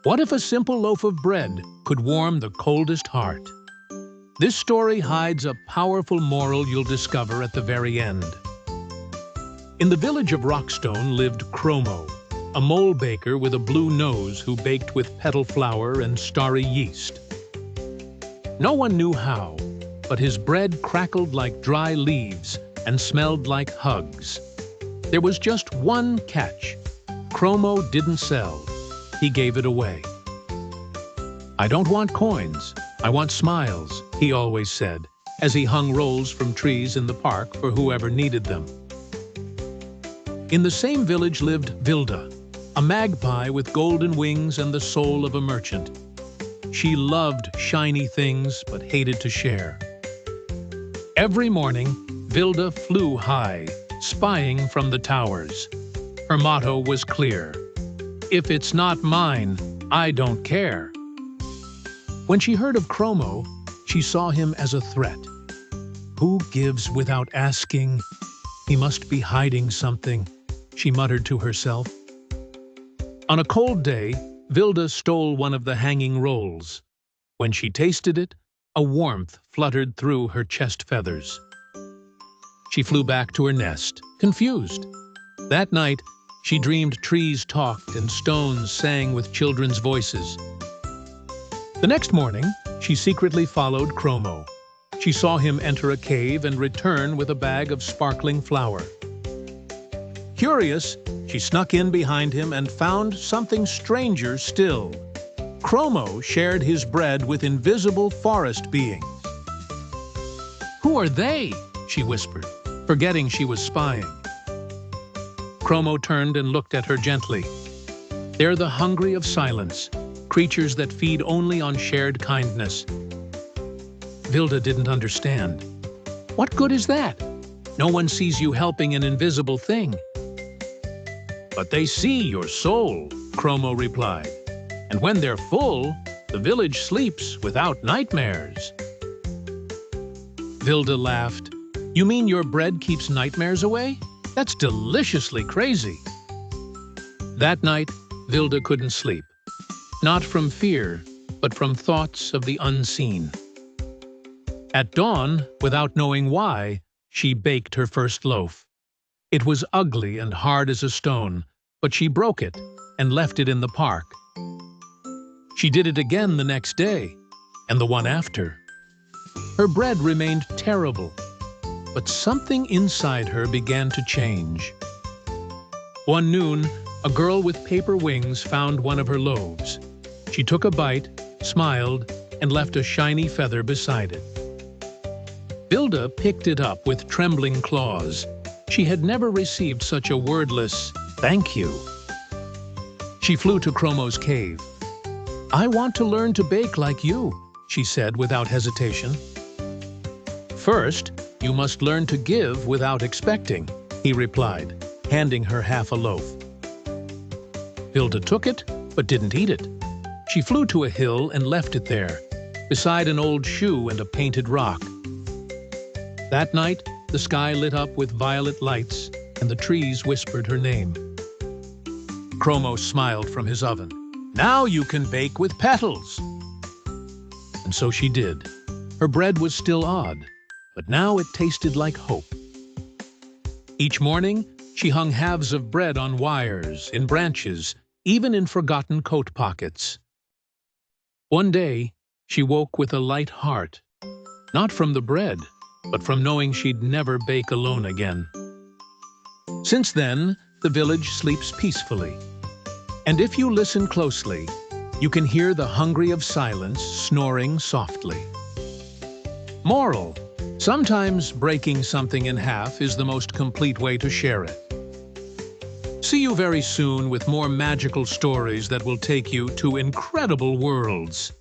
What if a simple loaf of bread could warm the coldest heart? This story hides a powerful moral you'll discover at the very end. In the village of Rockstone lived Cromo, a mole baker with a blue nose who baked with petal flour and starry yeast. No one knew how, but his bread crackled like dry leaves and smelled like hugs. There was just one catch. Cromo didn't sell. He gave it away. "I don't want coins, I want smiles," he always said, as he hung rolls from trees in the park for whoever needed them. In the same village lived Vilda, a magpie with golden wings and the soul of a merchant. She loved shiny things but hated to share. Every morning, Vilda flew high, spying from the towers. Her motto was clear: "If it's not mine, I don't care." When she heard of Cromo, she saw him as a threat. "Who gives without asking? He must be hiding something," she muttered to herself. On a cold day, Vilda stole one of the hanging rolls. When she tasted it, a warmth fluttered through her chest feathers. She flew back to her nest, confused. That night, she dreamed trees talked and stones sang with children's voices. The next morning, she secretly followed Cromo. She saw him enter a cave and return with a bag of sparkling flour. Curious, she snuck in behind him and found something stranger still. Cromo shared his bread with invisible forest beings. "Who are they?" she whispered, forgetting she was spying. Cromo turned and looked at her gently. "They're the hungry of silence, creatures that feed only on shared kindness." Vilda didn't understand. "What good is that? No one sees you helping an invisible thing." "But they see your soul," Cromo replied. "And when they're full, the village sleeps without nightmares." Vilda laughed. "You mean your bread keeps nightmares away? That's deliciously crazy." That night, Vilda couldn't sleep. Not from fear, but from thoughts of the unseen. At dawn, without knowing why, she baked her first loaf. It was ugly and hard as a stone, but she broke it and left it in the park. She did it again the next day, and the one after. Her bread remained terrible, but something inside her began to change. One noon, a girl with paper wings found one of her loaves. She took a bite, smiled, and left a shiny feather beside it. Vilda picked it up with trembling claws. She had never received such a wordless "thank you." She flew to Cromo's cave. "I want to learn to bake like you," she said without hesitation. "First, you must learn to give without expecting," he replied, handing her half a loaf. Vilda took it, but didn't eat it. She flew to a hill and left it there, beside an old shoe and a painted rock. That night, the sky lit up with violet lights, and the trees whispered her name. Cromo smiled from his oven. "Now you can bake with petals." And so she did. Her bread was still odd, but now it tasted like hope. Each morning, she hung halves of bread on wires, in branches, even in forgotten coat pockets. One day, she woke with a light heart, not from the bread, but from knowing she'd never bake alone again. Since then, the village sleeps peacefully. And if you listen closely, you can hear the hungry of silence snoring softly. Moral: sometimes breaking something in half is the most complete way to share it. See you very soon with more magical stories that will take you to incredible worlds.